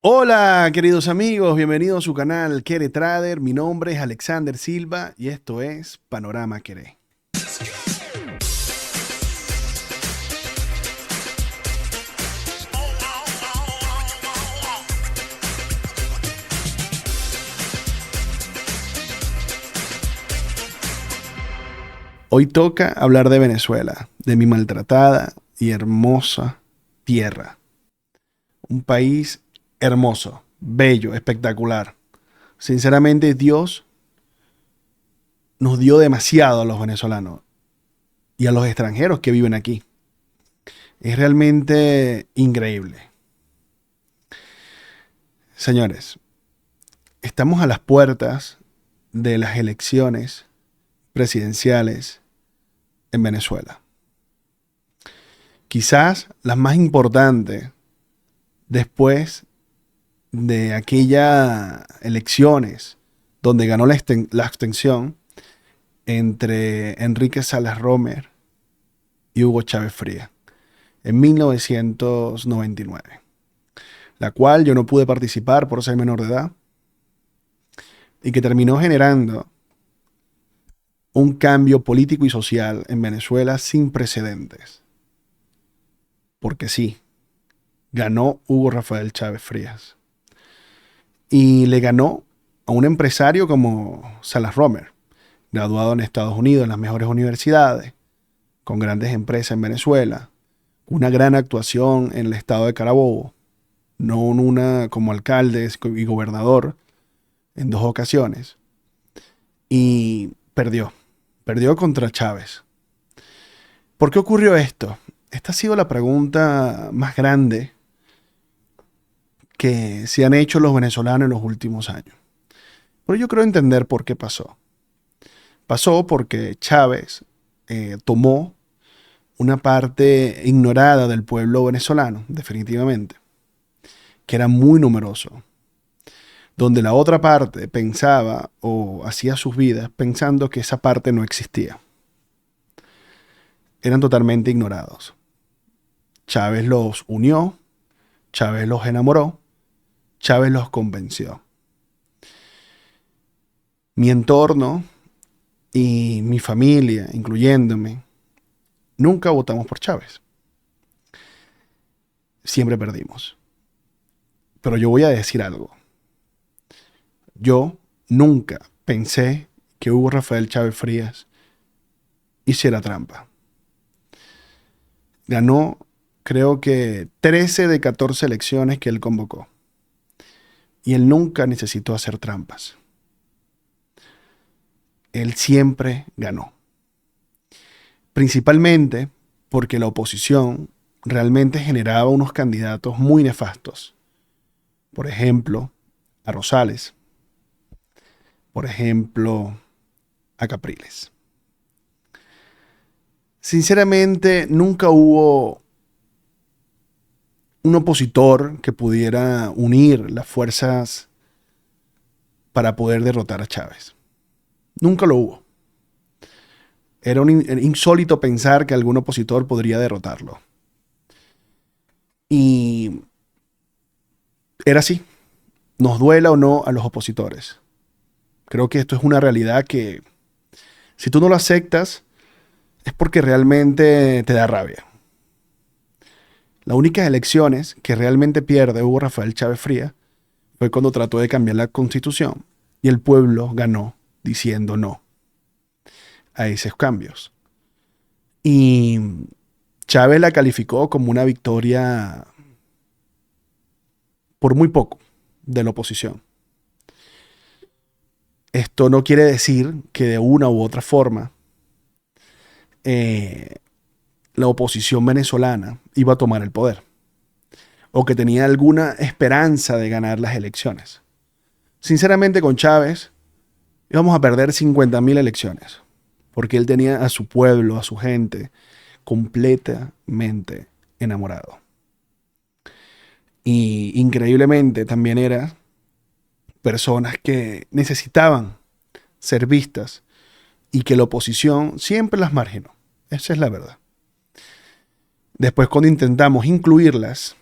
Hola queridos amigos, bienvenidos a su canal Quere Trader. Mi nombre es Alexander Silva y esto es Panorama Quere. Hoy toca hablar de Venezuela, de mi maltratada y hermosa tierra. Un país hermoso, bello, espectacular. Sinceramente, Dios nos dio demasiado a los venezolanos y a los extranjeros que viven aquí. Es realmente increíble. Señores, estamos a las puertas de las elecciones presidenciales en Venezuela. Quizás las más importantes después de aquellas elecciones donde ganó la abstención entre Enrique Salas Romer y Hugo Chávez Frías en 1999, la cual yo no pude participar por ser menor de edad y que terminó generando un cambio político y social en Venezuela sin precedentes. Porque sí, ganó Hugo Rafael Chávez Frías. Y le ganó a un empresario como Salas Romer, graduado en Estados Unidos en las mejores universidades, con grandes empresas en Venezuela, una gran actuación en el estado de Carabobo, no una como alcalde y gobernador en 2 ocasiones. Y perdió contra Chávez. ¿Por qué ocurrió esto? Esta ha sido la pregunta más grande que se han hecho los venezolanos en los últimos años. Pero yo creo entender por qué pasó. Pasó porque Chávez tomó una parte ignorada del pueblo venezolano, definitivamente, que era muy numeroso, donde la otra parte pensaba o hacía sus vidas pensando que esa parte no existía. Eran totalmente ignorados. Chávez los unió, Chávez los enamoró, Chávez los convenció. Mi entorno y mi familia, incluyéndome, nunca votamos por Chávez. Siempre perdimos. Pero yo voy a decir algo. Yo nunca pensé que Hugo Rafael Chávez Frías hiciera trampa. Ganó, creo que 13 de 14 elecciones que él convocó. Y él nunca necesitó hacer trampas. Él siempre ganó. Principalmente porque la oposición realmente generaba unos candidatos muy nefastos. Por ejemplo, a Rosales. Por ejemplo, a Capriles. Sinceramente, nunca hubo un opositor que pudiera unir las fuerzas para poder derrotar a Chávez. Nunca lo hubo. Era insólito pensar que algún opositor podría derrotarlo. Y era así. Nos duela o no a los opositores. Creo que esto es una realidad que, si tú no lo aceptas, es porque realmente te da rabia. Las únicas elecciones que realmente pierde Hugo Rafael Chávez Frías fue cuando trató de cambiar la constitución y el pueblo ganó diciendo no a esos cambios. Y Chávez la calificó como una victoria por muy poco de la oposición. Esto no quiere decir que de una u otra forma la oposición venezolana iba a tomar el poder o que tenía alguna esperanza de ganar las elecciones. Sinceramente, con Chávez íbamos a perder 50.000 elecciones porque él tenía a su pueblo, a su gente completamente enamorado. Y increíblemente también eran personas que necesitaban ser vistas y que la oposición siempre las marginó. Esa es la verdad. Después, cuando intentamos incluirlas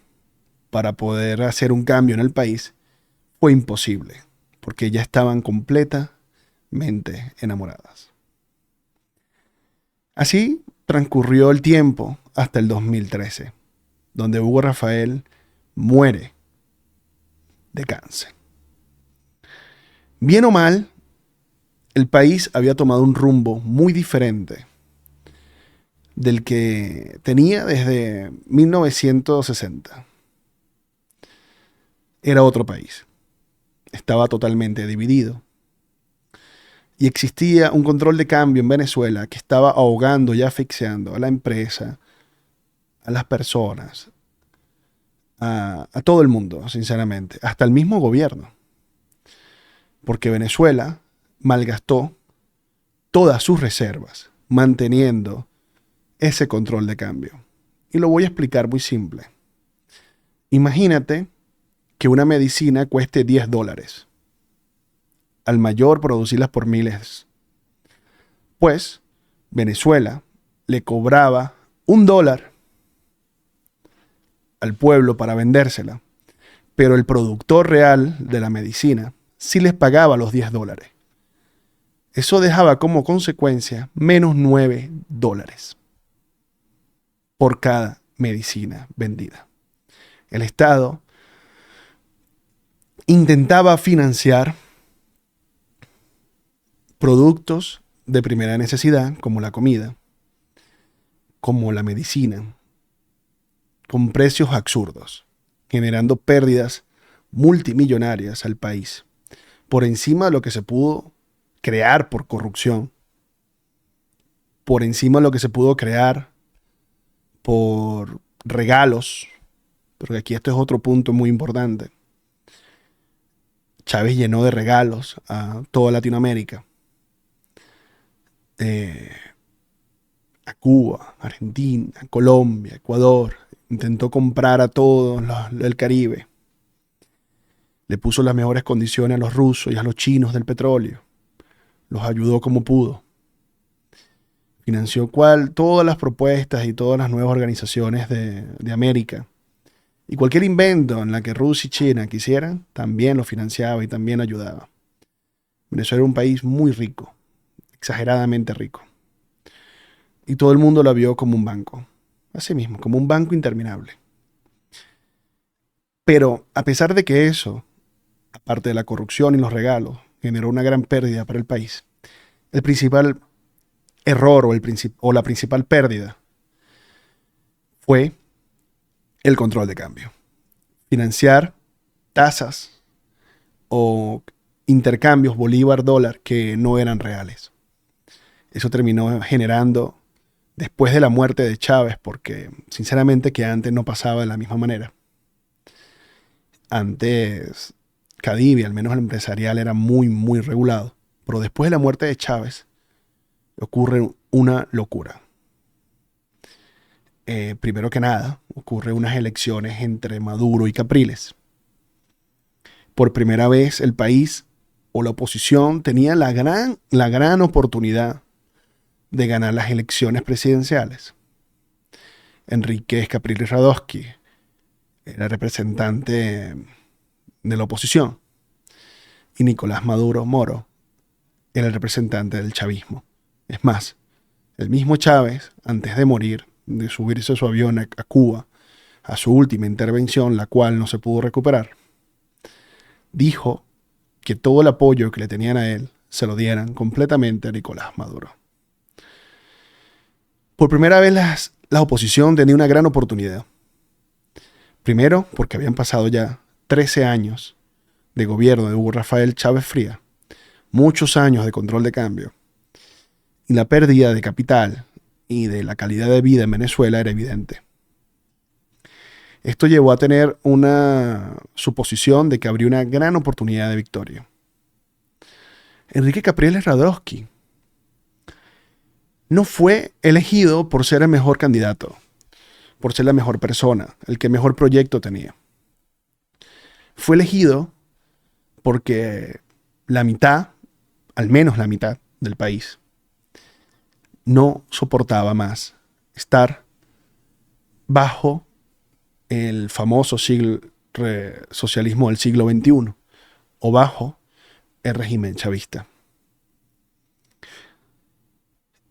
para poder hacer un cambio en el país, fue imposible, porque ya estaban completamente enamoradas. Así transcurrió el tiempo hasta el 2013, donde Hugo Rafael muere de cáncer. Bien o mal, el país había tomado un rumbo muy diferente del que tenía desde 1960. Era otro país. Estaba totalmente dividido. Y existía un control de cambio en Venezuela que estaba ahogando y asfixiando a la empresa, a las personas, a todo el mundo, sinceramente, hasta el mismo gobierno. Porque Venezuela malgastó todas sus reservas manteniendo ese control de cambio. Y lo voy a explicar muy simple. Imagínate que una medicina cueste $10. Al mayor producirlas por miles. Pues Venezuela le cobraba $1 al pueblo para vendérsela, pero el productor real de la medicina sí les pagaba los $10. Eso dejaba como consecuencia menos $9 por cada medicina vendida. El Estado intentaba financiar productos de primera necesidad, como la comida, como la medicina, con precios absurdos, generando pérdidas multimillonarias al país, por encima de lo que se pudo crear por corrupción, por encima de lo que se pudo crear por regalos, porque aquí esto es otro punto muy importante. Chávez llenó de regalos a toda Latinoamérica, a Cuba, Argentina, Colombia, Ecuador. Intentó comprar a todos el Caribe. Le puso las mejores condiciones a los rusos y a los chinos del petróleo. Los ayudó como pudo. Financió todas las propuestas y todas las nuevas organizaciones de América. Y cualquier invento en la que Rusia y China quisieran, también lo financiaba y también ayudaba. Venezuela era un país muy rico, exageradamente rico. Y todo el mundo lo vio como un banco. Así mismo, como un banco interminable. Pero a pesar de que eso, aparte de la corrupción y los regalos, generó una gran pérdida para el país, el principal error o la principal pérdida fue el control de cambio. Financiar tasas o intercambios bolívar-dólar que no eran reales. Eso terminó generando, después de la muerte de Chávez, porque sinceramente que antes no pasaba de la misma manera. Antes, Cadivi, al menos el empresarial, era muy, muy regulado. Pero después de la muerte de Chávez, ocurre una locura. Primero que nada, ocurre unas elecciones entre Maduro y Capriles. Por primera vez el país o la oposición tenía la gran oportunidad de ganar las elecciones presidenciales. Enrique Capriles Radosky era representante de la oposición y Nicolás Maduro Moro era el representante del chavismo. Es más, el mismo Chávez, antes de morir, de subirse a su avión a Cuba, a su última intervención, la cual no se pudo recuperar, dijo que todo el apoyo que le tenían a él se lo dieran completamente a Nicolás Maduro. Por primera vez la oposición tenía una gran oportunidad. Primero, porque habían pasado ya 13 años de gobierno de Hugo Rafael Chávez Fría, muchos años de control de cambio, y la pérdida de capital y de la calidad de vida en Venezuela era evidente. Esto llevó a tener una suposición de que habría una gran oportunidad de victoria. Enrique Capriles Radosky no fue elegido por ser el mejor candidato, por ser la mejor persona, el que mejor proyecto tenía. Fue elegido porque la mitad, al menos la mitad del país, no soportaba más estar bajo el famoso socialismo del siglo XXI o bajo el régimen chavista.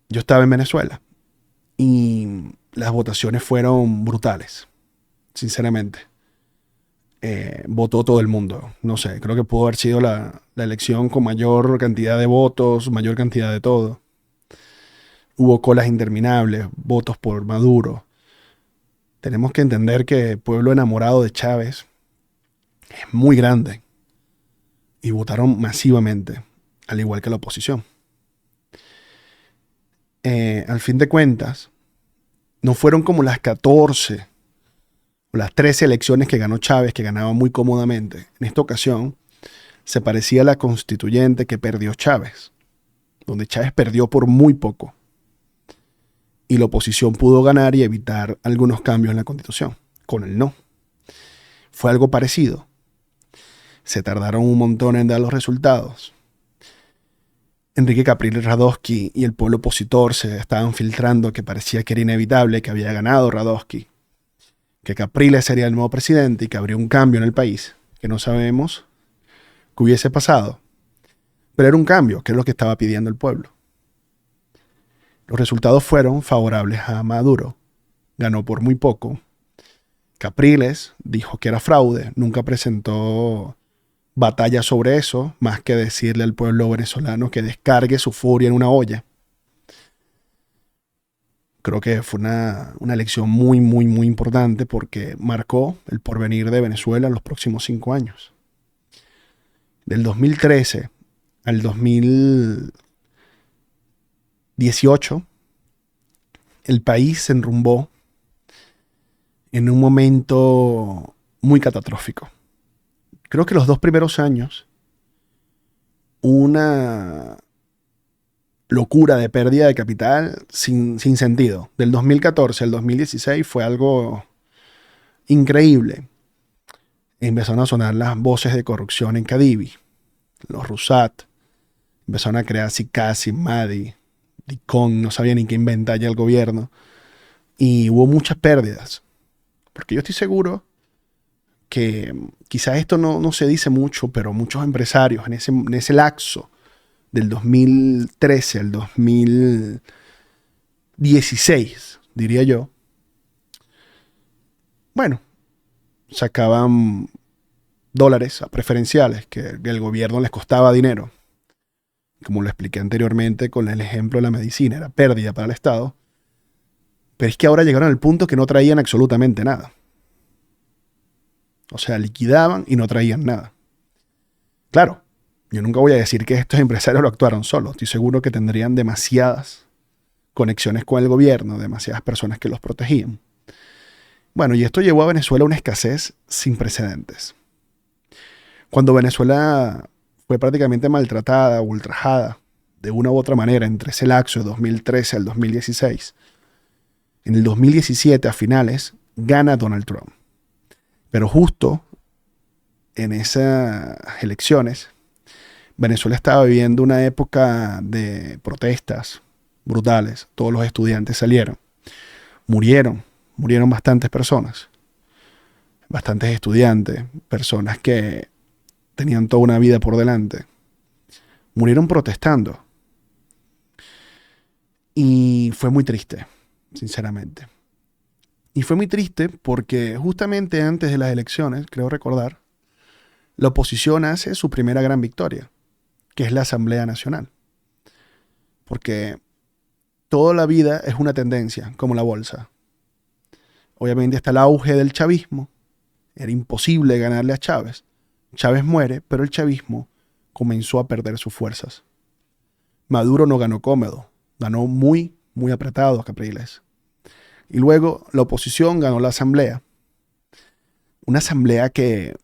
Yo estaba en Venezuela y las votaciones fueron brutales, sinceramente. Votó todo el mundo. No sé, creo que pudo haber sido la elección con mayor cantidad de votos, mayor cantidad de todo. Hubo colas interminables, votos por Maduro. Tenemos que entender que el pueblo enamorado de Chávez es muy grande y votaron masivamente, al igual que la oposición. Al fin de cuentas, no fueron como las 14 o las 13 elecciones que ganó Chávez, que ganaba muy cómodamente. En esta ocasión, se parecía a la constituyente que perdió Chávez, donde Chávez perdió por muy poco. Y la oposición pudo ganar y evitar algunos cambios en la constitución, con el no. Fue algo parecido. Se tardaron un montón en dar los resultados. Enrique Capriles Radosky y el pueblo opositor se estaban filtrando que parecía que era inevitable, que había ganado Radosky, que Capriles sería el nuevo presidente y que habría un cambio en el país, que no sabemos qué hubiese pasado. Pero era un cambio, que es lo que estaba pidiendo el pueblo. Los resultados fueron favorables a Maduro. Ganó por muy poco. Capriles dijo que era fraude, nunca presentó batalla sobre eso, más que decirle al pueblo venezolano que descargue su furia en una olla. Creo que fue una elección muy, muy, muy importante porque marcó el porvenir de Venezuela en los próximos 5 años. Del 2013 al 2018, el país se enrumbó en un momento muy catastrófico. Creo que los 2 primeros años, una locura de pérdida de capital sin sentido. Del 2014 al 2016 fue algo increíble. Empezaron a sonar las voces de corrupción en Cadivi, los Rusat, empezaron a crear Sicasi, Madi, Dicón, no sabían ni qué inventar ya el gobierno. Y hubo muchas pérdidas. Porque yo estoy seguro que quizás esto no se dice mucho, pero muchos empresarios en ese lapso del 2013 al 2016, diría yo, bueno, sacaban dólares a preferenciales que el gobierno les costaba dinero. Como lo expliqué anteriormente con el ejemplo de la medicina, era pérdida para el Estado. Pero es que ahora llegaron al punto que no traían absolutamente nada. O sea, liquidaban y no traían nada. Claro, yo nunca voy a decir que estos empresarios lo actuaron solos. Estoy seguro que tendrían demasiadas conexiones con el gobierno, demasiadas personas que los protegían. Bueno, y esto llevó a Venezuela a una escasez sin precedentes. Cuando Venezuela fue prácticamente maltratada o ultrajada de una u otra manera entre ese lapso de 2013 al 2016, en el 2017 a finales gana Donald Trump. Pero justo en esas elecciones, Venezuela estaba viviendo una época de protestas brutales. Todos los estudiantes salieron. Murieron bastantes personas. Bastantes estudiantes, personas que tenían toda una vida por delante. Murieron protestando. Y fue muy triste, sinceramente. Y fue muy triste porque justamente antes de las elecciones, creo recordar, la oposición hace su primera gran victoria, que es la Asamblea Nacional. Porque toda la vida es una tendencia, como la bolsa. Obviamente está el auge del chavismo. Era imposible ganarle a Chávez. Chávez muere, pero el chavismo comenzó a perder sus fuerzas. Maduro no ganó cómodo, ganó muy, muy apretado a Capriles. Y luego la oposición ganó la asamblea. Una asamblea que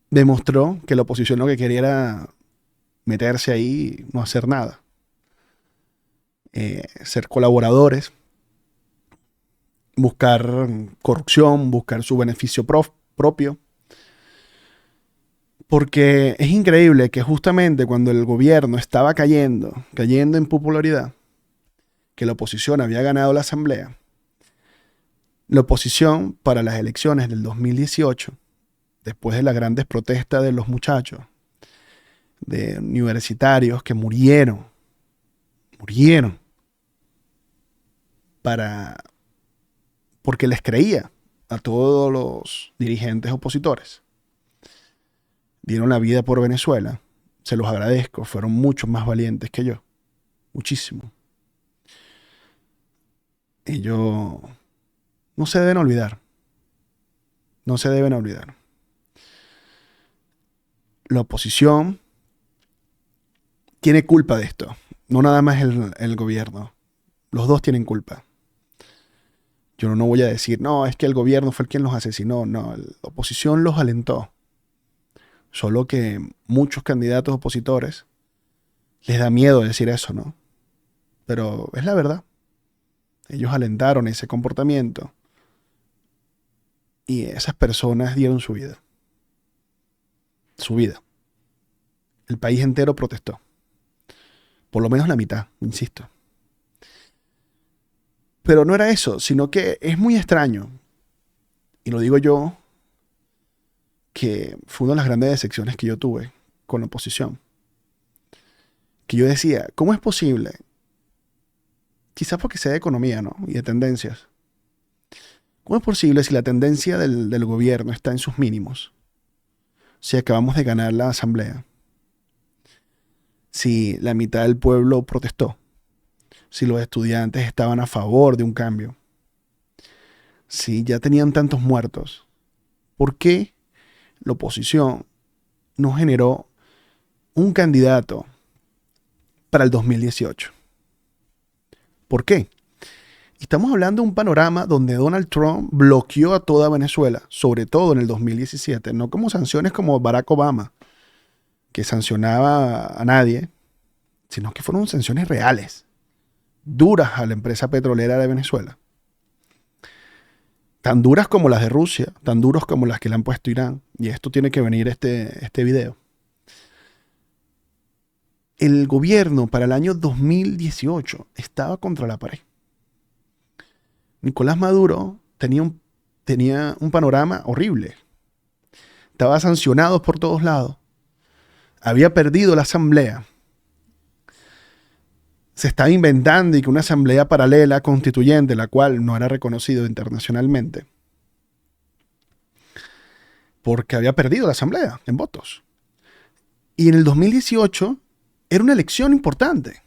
demostró que la oposición lo que quería era meterse ahí y no hacer nada. Ser colaboradores, buscar corrupción, buscar su beneficio propio. Porque es increíble que justamente cuando el gobierno estaba cayendo en popularidad, que la oposición había ganado la asamblea, La oposición para las elecciones del 2018, después de las grandes protestas de los muchachos, de universitarios que murieron porque les creía a todos los dirigentes opositores. Dieron la vida por Venezuela. Se los agradezco. Fueron mucho más valientes que yo. Muchísimo. Ellos no se deben olvidar. No se deben olvidar. La oposición tiene culpa de esto. No nada más el gobierno. Los dos tienen culpa. Yo no voy a decir, no, es que el gobierno fue quien los asesinó. No, la oposición los alentó. Solo que muchos candidatos opositores les da miedo decir eso, ¿no? Pero es la verdad. Ellos alentaron ese comportamiento y esas personas dieron su vida. Su vida. El país entero protestó. Por lo menos la mitad, insisto. Pero no era eso, sino que es muy extraño. Y lo digo yo, que fue una de las grandes decepciones que yo tuve con la oposición. Que yo decía, ¿cómo es posible? Quizás porque sea de economía, ¿no? Y de tendencias. ¿Cómo es posible si la tendencia del gobierno está en sus mínimos? Si acabamos de ganar la asamblea. Si la mitad del pueblo protestó. Si los estudiantes estaban a favor de un cambio. Si ya tenían tantos muertos. ¿Por qué la oposición no generó un candidato para el 2018? ¿Por qué? Estamos hablando de un panorama donde Donald Trump bloqueó a toda Venezuela, sobre todo en el 2017, no como sanciones como Barack Obama, que sancionaba a nadie, sino que fueron sanciones reales, duras a la empresa petrolera de Venezuela. Tan duras como las de Rusia, tan duras como las que le han puesto Irán. Y esto tiene que venir este video. El gobierno para el año 2018 estaba contra la pared. Nicolás Maduro tenía un panorama horrible. Estaba sancionado por todos lados. Había perdido la asamblea. Se estaba inventando y que una asamblea paralela constituyente, la cual no era reconocido internacionalmente, porque había perdido la asamblea en votos. Y en el 2018 era una elección importante.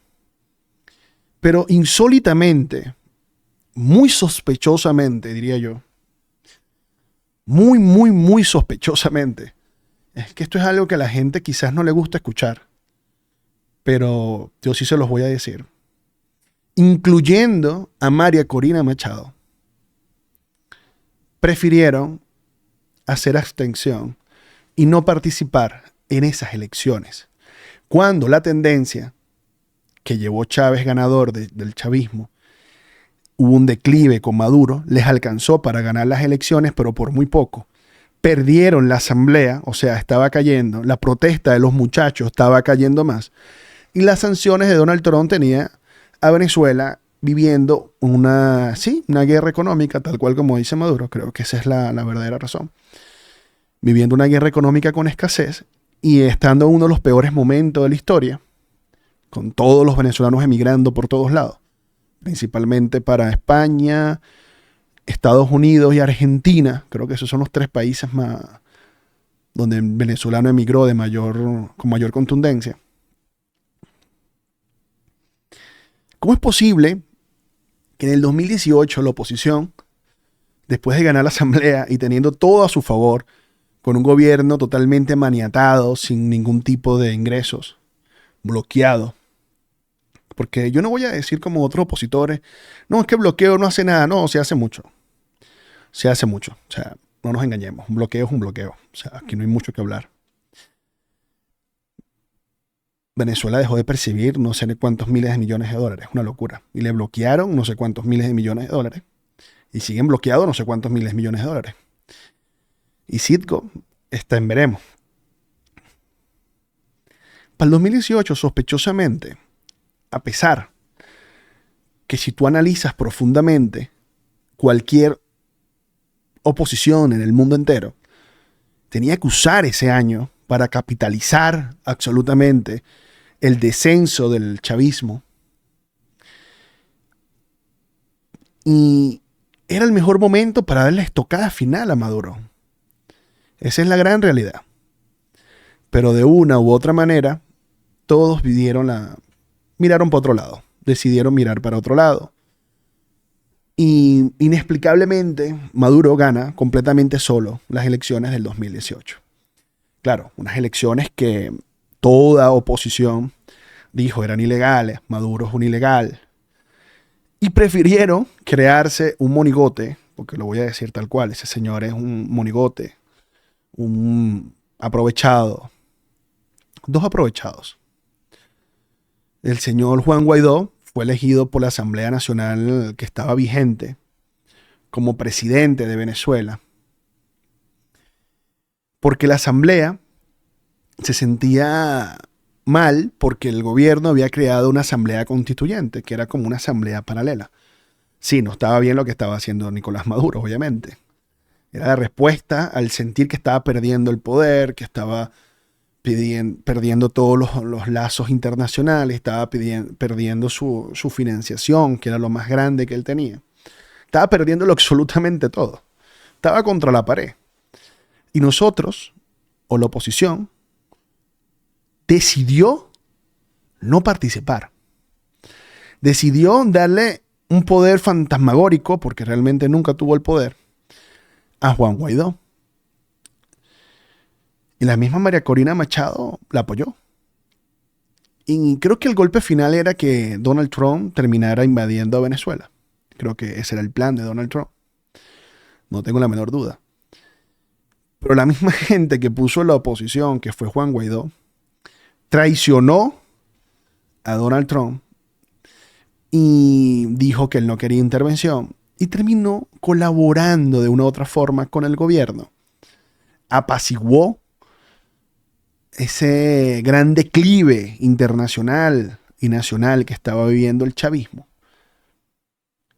Pero insólitamente, muy sospechosamente, diría yo, muy sospechosamente, es que esto es algo que a la gente quizás no le gusta escuchar, pero yo sí se los voy a decir, incluyendo a María Corina Machado, prefirieron hacer abstención y no participar en esas elecciones, cuando la tendencia que llevó Chávez ganador del chavismo, hubo un declive con Maduro, les alcanzó para ganar las elecciones, pero por muy poco. Perdieron la asamblea, o sea, estaba cayendo, la protesta de los muchachos estaba cayendo más, y las sanciones de Donald Trump tenía a Venezuela viviendo una guerra económica, tal cual como dice Maduro. Creo que esa es la verdadera razón. Viviendo una guerra económica con escasez y estando en uno de los peores momentos de la historia, con todos los venezolanos emigrando por todos lados, principalmente para España, Estados Unidos y Argentina. Creo que esos son los tres países más donde el venezolano emigró con mayor contundencia. ¿Cómo es posible que en el 2018 la oposición, después de ganar la asamblea y teniendo todo a su favor, con un gobierno totalmente maniatado, sin ningún tipo de ingresos, bloqueado? Porque yo no voy a decir como otros opositores, no, es que el bloqueo no hace nada. No, se hace mucho. Se hace mucho. O sea, no nos engañemos. Un bloqueo es un bloqueo. O sea, aquí no hay mucho que hablar. Venezuela dejó de percibir no sé cuántos miles de millones de dólares. Una locura. Y le bloquearon no sé cuántos miles de millones de dólares. Y siguen bloqueados no sé cuántos miles de millones de dólares. Y Citgo está en veremos. Para el 2018, sospechosamente, a pesar que si tú analizas profundamente cualquier oposición en el mundo entero, tenía que usar ese año para capitalizar absolutamente el descenso del chavismo. Y era el mejor momento para darle estocada final a Maduro. Esa es la gran realidad. Pero de una u otra manera, todos miraron para otro lado. Decidieron mirar para otro lado. Y inexplicablemente, Maduro gana completamente solo las elecciones del 2018. Claro, unas elecciones que toda oposición dijo eran ilegales, Maduro es un ilegal. Y prefirieron crearse un monigote, porque lo voy a decir tal cual, ese señor es un monigote, un aprovechado, dos aprovechados. El señor Juan Guaidó fue elegido por la Asamblea Nacional que estaba vigente como presidente de Venezuela, porque la Asamblea se sentía mal porque el gobierno había creado una asamblea constituyente, que era como una asamblea paralela. Sí, no estaba bien lo que estaba haciendo Nicolás Maduro, obviamente. Era la respuesta al sentir que estaba perdiendo el poder, que estaba perdiendo todos los lazos internacionales, estaba perdiendo su financiación, que era lo más grande que él tenía. Estaba perdiéndolo absolutamente todo. Estaba contra la pared. Y nosotros, o la oposición, decidió no participar. Decidió darle un poder fantasmagórico, porque realmente nunca tuvo el poder, a Juan Guaidó. Y la misma María Corina Machado la apoyó. Y creo que el golpe final era que Donald Trump terminara invadiendo a Venezuela. Creo que ese era el plan de Donald Trump. No tengo la menor duda. Pero la misma gente que puso la oposición, que fue Juan Guaidó, traicionó a Donald Trump y dijo que él no quería intervención y terminó colaborando de una u otra forma con el gobierno. Apaciguó ese gran declive internacional y nacional que estaba viviendo el chavismo.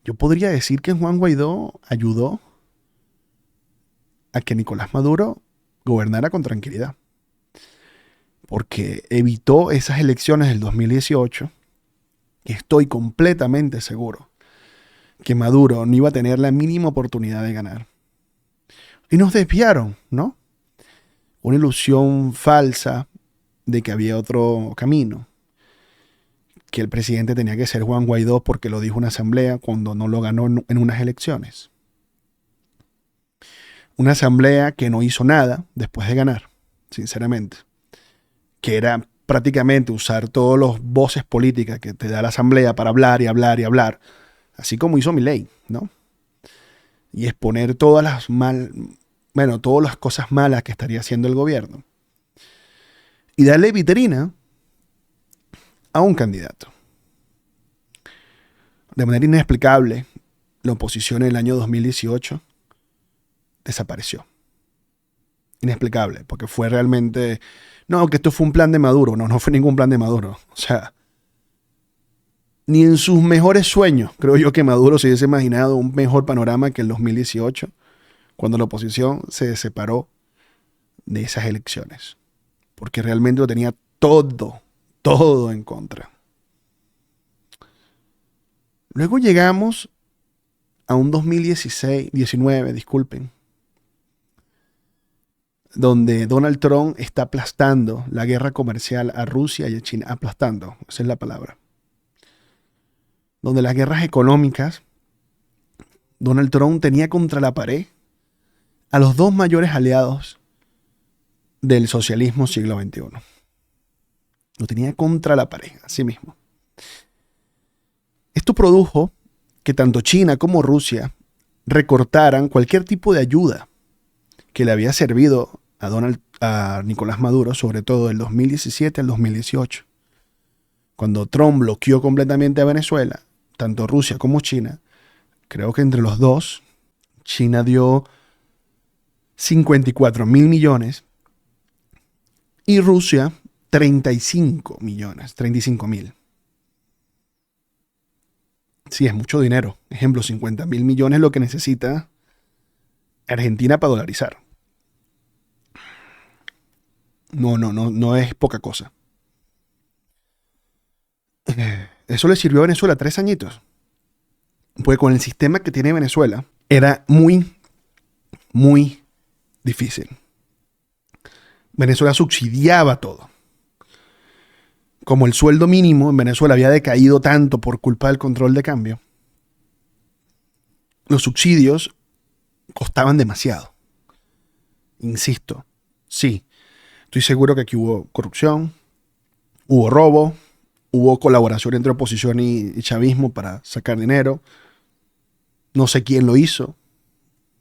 Yo podría decir que Juan Guaidó ayudó a que Nicolás Maduro gobernara con tranquilidad, porque evitó esas elecciones del 2018. Y estoy completamente seguro que Maduro no iba a tener la mínima oportunidad de ganar. Y nos desviaron, ¿no? Una ilusión falsa de que había otro camino, que el presidente tenía que ser Juan Guaidó porque lo dijo una asamblea cuando no lo ganó en unas elecciones. Una asamblea que no hizo nada después de ganar, sinceramente. Que era prácticamente usar todas las voces políticas que te da la asamblea para hablar y hablar y hablar, así como hizo Milei, ¿no? Y exponer todas las cosas malas que estaría haciendo el gobierno. Y darle vitrina a un candidato. De manera inexplicable, la oposición en el año 2018 desapareció. Inexplicable, porque fue realmente... No, que esto fue un plan de Maduro. No fue ningún plan de Maduro. O sea, ni en sus mejores sueños creo yo que Maduro se hubiese imaginado un mejor panorama que el 2018, cuando la oposición se separó de esas elecciones. Porque realmente lo tenía todo en contra. Luego llegamos a un 2019, disculpen, donde Donald Trump está aplastando la guerra comercial a Rusia y a China. Aplastando, esa es la palabra. Donde las guerras económicas, Donald Trump tenía contra la pared a los dos mayores aliados del socialismo siglo XXI. Lo tenía contra la pared, así mismo. Esto produjo que tanto China como Rusia recortaran cualquier tipo de ayuda que le había servido a Nicolás Maduro, sobre todo del 2017 al 2018. Cuando Trump bloqueó completamente a Venezuela, tanto Rusia como China, creo que entre los dos, China dio 54.000 millones y Rusia 35.000. Sí, es mucho dinero. Ejemplo, 50.000 millones es lo que necesita Argentina para dolarizar. No es poca cosa. Eso le sirvió a Venezuela 3 añitos. Porque con el sistema que tiene Venezuela, era muy, muy difícil. Venezuela subsidiaba todo. Como el sueldo mínimo en Venezuela había decaído tanto por culpa del control de cambio, los subsidios costaban demasiado. Insisto, sí, estoy seguro que aquí hubo corrupción, hubo robo, hubo colaboración entre oposición y chavismo para sacar dinero. No sé quién lo hizo.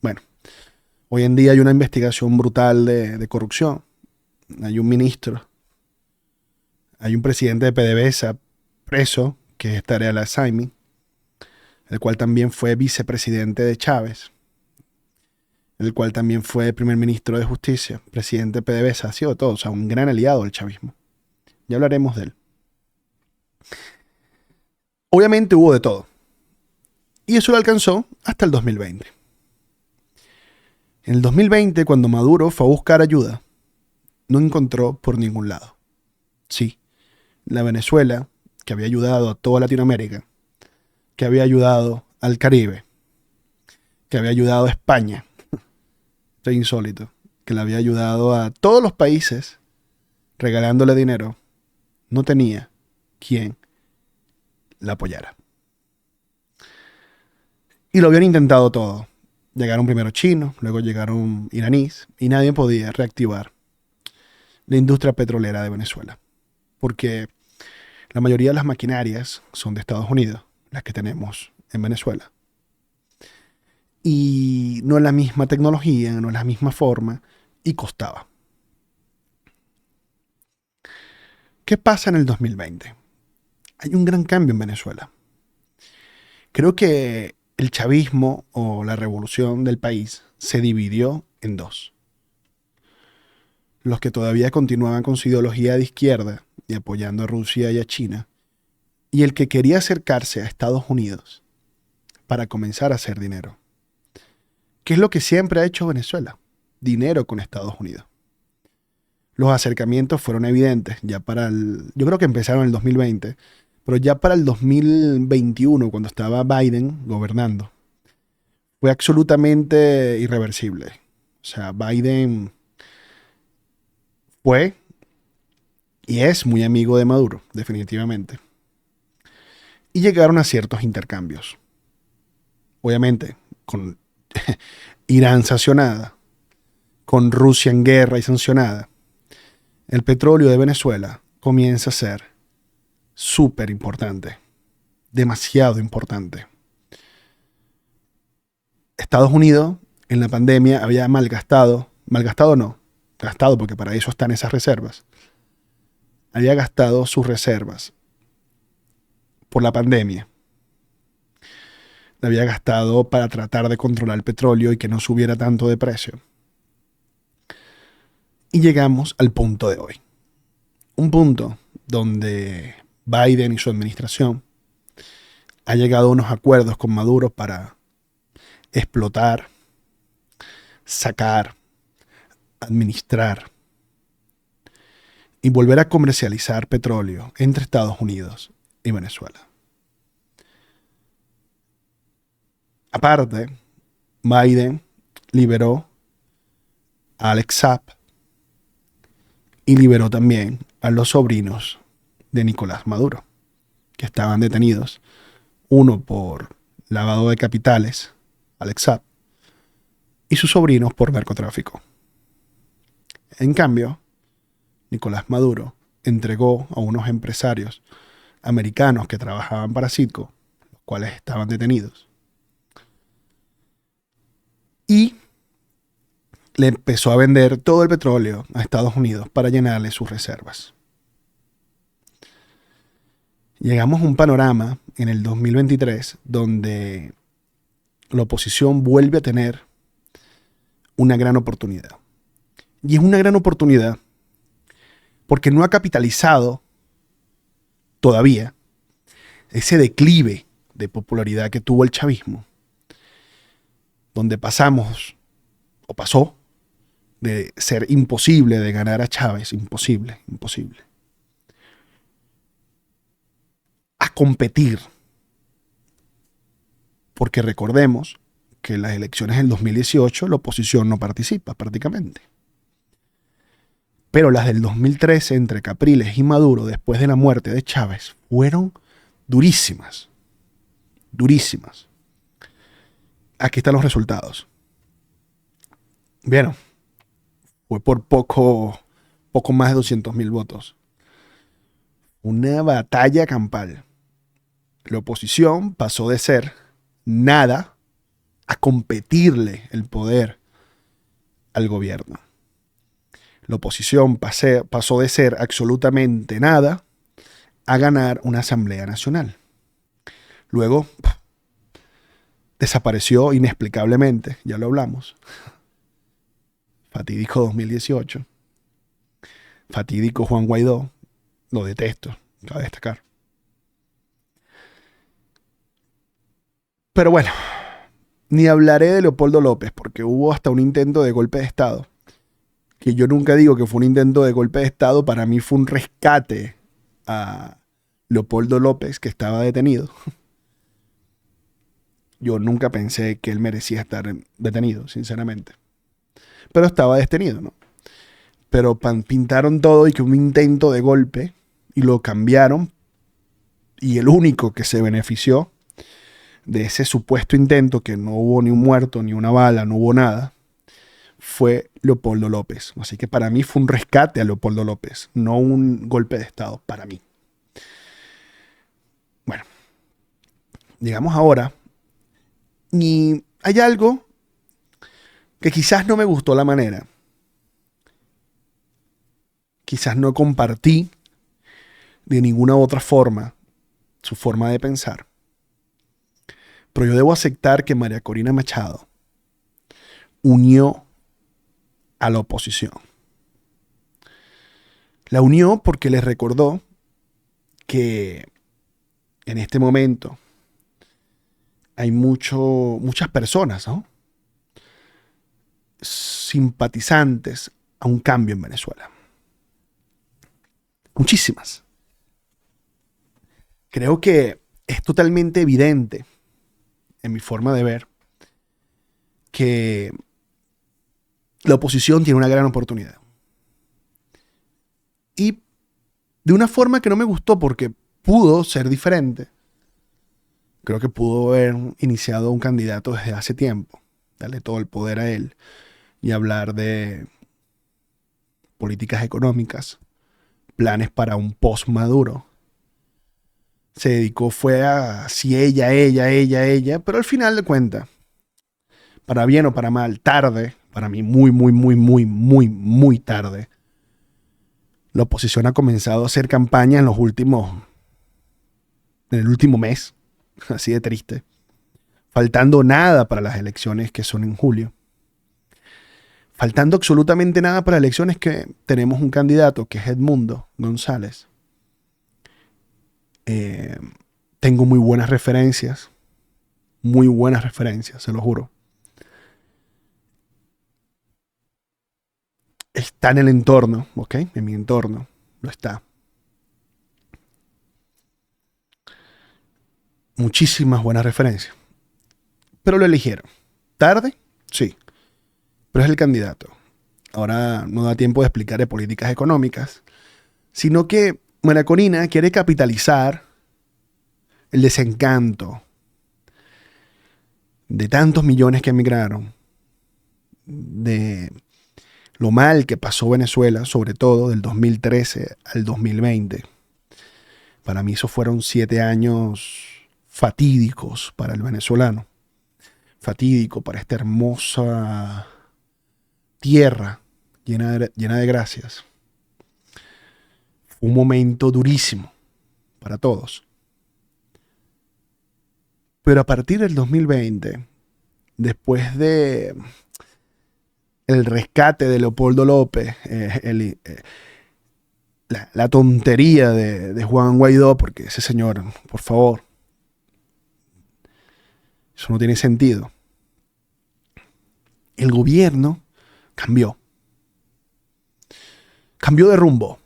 Bueno, hoy en día hay una investigación brutal de corrupción. Hay un ministro, hay un presidente de PDVSA preso, que es Tarea Al-Saimi, el cual también fue vicepresidente de Chávez, el cual también fue primer ministro de Justicia, presidente de PDVSA, ha sido todo, o sea, un gran aliado del chavismo. Ya hablaremos de él. Obviamente hubo de todo. Y eso lo alcanzó hasta el 2020. En el 2020, cuando Maduro fue a buscar ayuda, no encontró por ningún lado. Sí, la Venezuela, que había ayudado a toda Latinoamérica, que había ayudado al Caribe, que había ayudado a España, esto es insólito, que le había ayudado a todos los países regalándole dinero, no tenía quien la apoyara. Y lo habían intentado todo. Llegaron primero chinos, luego llegaron iraníes, y nadie podía reactivar la industria petrolera de Venezuela. Porque la mayoría de las maquinarias son de Estados Unidos, las que tenemos en Venezuela. Y no es la misma tecnología, no es la misma forma, y costaba. ¿Qué pasa en el 2020? Hay un gran cambio en Venezuela. Creo que el chavismo o la revolución del país se dividió en dos. Los que todavía continuaban con su ideología de izquierda y apoyando a Rusia y a China, y el que quería acercarse a Estados Unidos para comenzar a hacer dinero. ¿Qué es lo que siempre ha hecho Venezuela? Dinero con Estados Unidos. Los acercamientos fueron evidentes ya yo creo que empezaron en el 2020, pero ya para el 2021, cuando estaba Biden gobernando, fue absolutamente irreversible. O sea, Biden fue y es muy amigo de Maduro, definitivamente. Y llegaron a ciertos intercambios. Obviamente, con Irán sancionada, con Rusia en guerra y sancionada, el petróleo de Venezuela comienza a ser súper importante, demasiado importante. Estados Unidos en la pandemia había malgastado no, gastado porque para eso están esas reservas, había gastado sus reservas por la pandemia. La había gastado para tratar de controlar el petróleo y que no subiera tanto de precio. Y llegamos al punto de hoy. Un punto donde Biden y su administración ha llegado a unos acuerdos con Maduro para explotar, sacar, administrar y volver a comercializar petróleo entre Estados Unidos y Venezuela. Aparte, Biden liberó a Alex Saab y liberó también a los sobrinos de Nicolás Maduro, que estaban detenidos, uno por lavado de capitales, Alex Saab, y sus sobrinos por narcotráfico. En cambio, Nicolás Maduro entregó a unos empresarios americanos que trabajaban para Citgo, los cuales estaban detenidos, y le empezó a vender todo el petróleo a Estados Unidos para llenarle sus reservas. Llegamos a un panorama en el 2023 donde la oposición vuelve a tener una gran oportunidad. Y es una gran oportunidad porque no ha capitalizado todavía ese declive de popularidad que tuvo el chavismo, donde pasamos o pasó de ser imposible de ganar a Chávez, imposible, a competir. Porque recordemos que en las elecciones del 2018 la oposición no participa prácticamente. Pero las del 2013 entre Capriles y Maduro, después de la muerte de Chávez, fueron durísimas. Durísimas. Aquí están los resultados. Vieron, fue por poco más de 200.000 votos. Una batalla campal. La oposición pasó de ser nada a competirle el poder al gobierno. La oposición pasó de ser absolutamente nada a ganar una Asamblea Nacional. Luego desapareció inexplicablemente, ya lo hablamos. Fatídico 2018. Fatídico Juan Guaidó. Lo detesto, cabe destacar. Pero bueno, ni hablaré de Leopoldo López, porque hubo hasta un intento de golpe de Estado. Que yo nunca digo que fue un intento de golpe de Estado, para mí fue un rescate a Leopoldo López, que estaba detenido. Yo nunca pensé que él merecía estar detenido, sinceramente. Pero estaba detenido, ¿no? Pero pintaron todo y que un intento de golpe y lo cambiaron. Y el único que se benefició de ese supuesto intento, que no hubo ni un muerto, ni una bala, no hubo nada, fue Leopoldo López. Así que para mí fue un rescate a Leopoldo López, no un golpe de Estado, para mí. Bueno, llegamos ahora. Y hay algo que quizás no me gustó la manera. Quizás no compartí de ninguna otra forma su forma de pensar. Pero yo debo aceptar que María Corina Machado unió a la oposición. La unió porque les recordó que en este momento hay muchas personas, ¿no?, simpatizantes a un cambio en Venezuela. Muchísimas. Creo que es totalmente evidente, en mi forma de ver, que la oposición tiene una gran oportunidad. Y de una forma que no me gustó, porque pudo ser diferente. Creo que pudo haber iniciado un candidato desde hace tiempo, darle todo el poder a él y hablar de políticas económicas, planes para un post-Maduro. Se dedicó, fue a si ella, pero al final de cuentas, para bien o para mal, tarde, para mí muy tarde, la oposición ha comenzado a hacer campaña en el último mes, así de triste, faltando nada para las elecciones que son en julio. Faltando absolutamente nada para elecciones, que tenemos un candidato que es Edmundo González. Tengo muy buenas referencias, se lo juro. Está en el entorno, ¿ok? En mi entorno lo está. Muchísimas buenas referencias. Pero lo eligieron. ¿Tarde? Sí. Pero es el candidato. Ahora no da tiempo de explicar de políticas económicas, sino que María Corina quiere capitalizar el desencanto de tantos millones que emigraron, de lo mal que pasó Venezuela, sobre todo del 2013 al 2020. Para mí esos fueron 7 años fatídicos para el venezolano. Fatídico para esta hermosa tierra llena de gracias. Fue un momento durísimo para todos. Pero a partir del 2020, después de el rescate de Leopoldo López, la tontería de Juan Guaidó, porque ese señor, por favor, eso no tiene sentido. el gobierno cambió. Cambió de rumbo.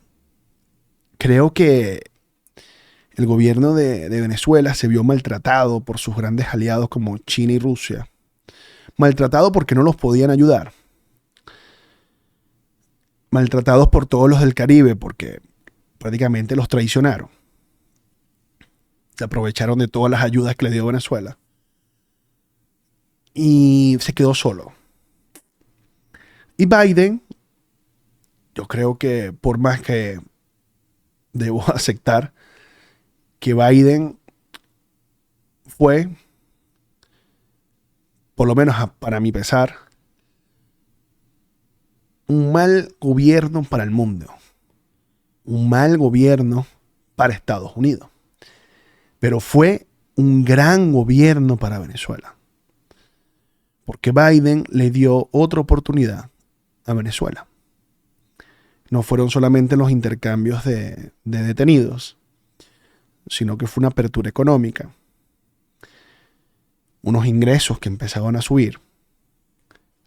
Creo que el gobierno de Venezuela se vio maltratado por sus grandes aliados como China y Rusia. Maltratado porque no los podían ayudar. Maltratados por todos los del Caribe porque prácticamente los traicionaron. Se aprovecharon de todas las ayudas que le dio Venezuela. Y se quedó solo. Y Biden, yo creo que por más que debo aceptar que Biden fue, por lo menos para mi pesar, un mal gobierno para el mundo. Un mal gobierno para Estados Unidos. Pero fue un gran gobierno para Venezuela. Porque Biden le dio otra oportunidad a Venezuela. No fueron solamente los intercambios de detenidos, sino que fue una apertura económica. Unos ingresos que empezaban a subir.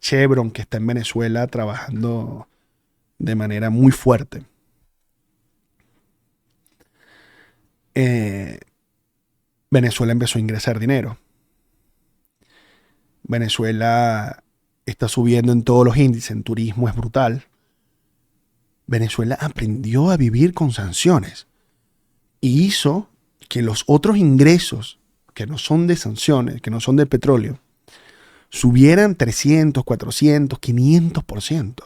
Chevron, que está en Venezuela trabajando de manera muy fuerte. Venezuela empezó a ingresar dinero. Venezuela está subiendo en todos los índices, en turismo es brutal. Venezuela aprendió a vivir con sanciones y hizo que los otros ingresos que no son de sanciones, que no son del petróleo, subieran 300, 400, 500%.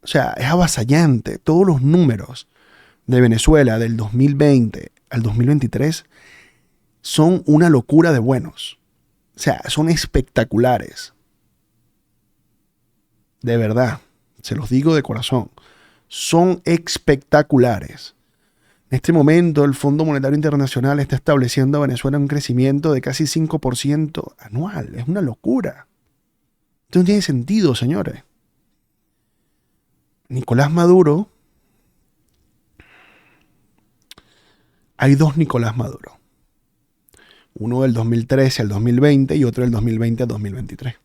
O sea, es avasallante. Todos los números de Venezuela del 2020 al 2023 son una locura de buenos. O sea, son espectaculares. De verdad, se los digo de corazón. Son espectaculares. En este momento, el Fondo Monetario Internacional está estableciendo a Venezuela un crecimiento de casi 5% anual. Es una locura. Esto no tiene sentido, señores. Nicolás Maduro. Hay dos Nicolás Maduro. Uno del 2013 al 2020 y otro del 2020 al 2023.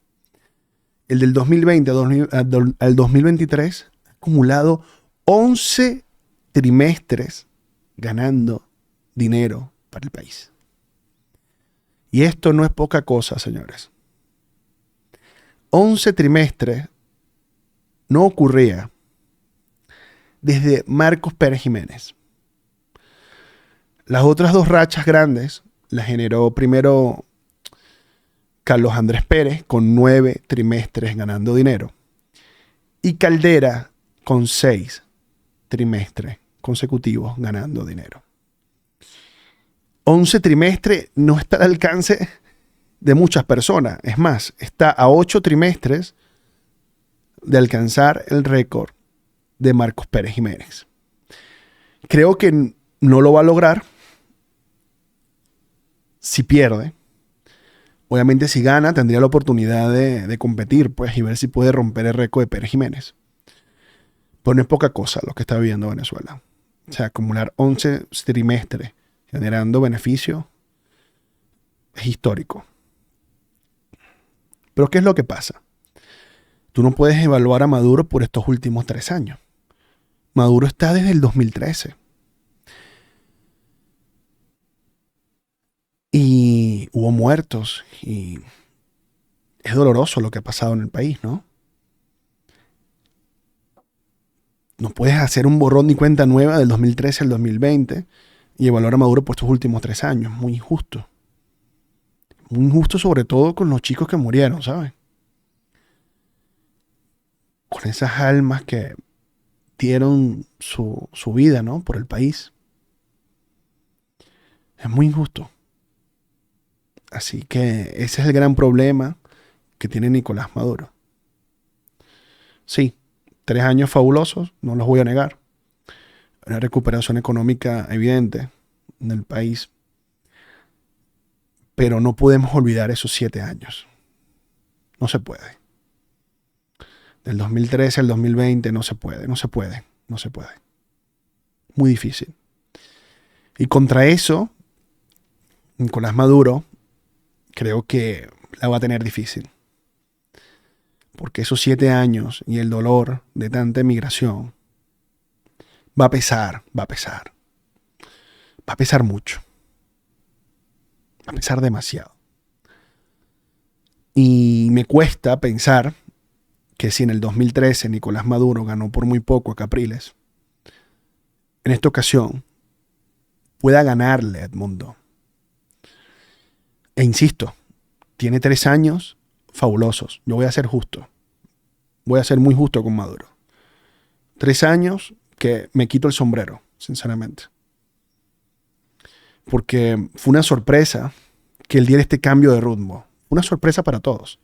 El del 2020 al 2023 ha acumulado 11 trimestres ganando dinero para el país. Y esto no es poca cosa, señores. 11 trimestres no ocurría desde Marcos Pérez Jiménez. Las otras dos rachas grandes las generó primero Carlos Andrés Pérez con 9 trimestres ganando dinero y Caldera con 6 trimestres consecutivos ganando dinero. 11 trimestres no está al alcance de muchas personas. Es más, está a 8 trimestres de alcanzar el récord de Marcos Pérez Jiménez. Creo que no lo va a lograr si pierde. Obviamente si gana tendría la oportunidad de competir pues, y ver si puede romper el récord de Pérez Jiménez. Pero no es poca cosa lo que está viviendo Venezuela. O sea, acumular 11 trimestres generando beneficio es histórico. Pero ¿qué es lo que pasa? Tú no puedes evaluar a Maduro por estos últimos 3 años. Maduro está desde el 2013. Y hubo muertos y es doloroso lo que ha pasado en el país, ¿no? No puedes hacer un borrón ni cuenta nueva del 2013 al 2020 y evaluar a Maduro por estos últimos 3 años. Muy injusto. Muy injusto sobre todo con los chicos que murieron, ¿sabes? Con esas almas que dieron su vida, ¿no? Por el país. Es muy injusto. Así que ese es el gran problema que tiene Nicolás Maduro. Sí, 3 años fabulosos, no los voy a negar. Una recuperación económica evidente en el país. Pero no podemos olvidar esos 7 años. No se puede. Del 2013 al 2020 no se puede. Muy difícil. Y contra eso, Nicolás Maduro creo que la va a tener difícil. Porque esos 7 años y el dolor de tanta emigración va a pesar, va a pesar. Va a pesar mucho. Va a pesar demasiado. Y me cuesta pensar que si en el 2013 Nicolás Maduro ganó por muy poco a Capriles, en esta ocasión pueda ganarle a Edmundo. E insisto, tiene 3 años fabulosos. Yo voy a ser justo. Voy a ser muy justo con Maduro. 3 años que me quito el sombrero, sinceramente. Porque fue una sorpresa que él diera este cambio de rumbo. Una sorpresa para todos.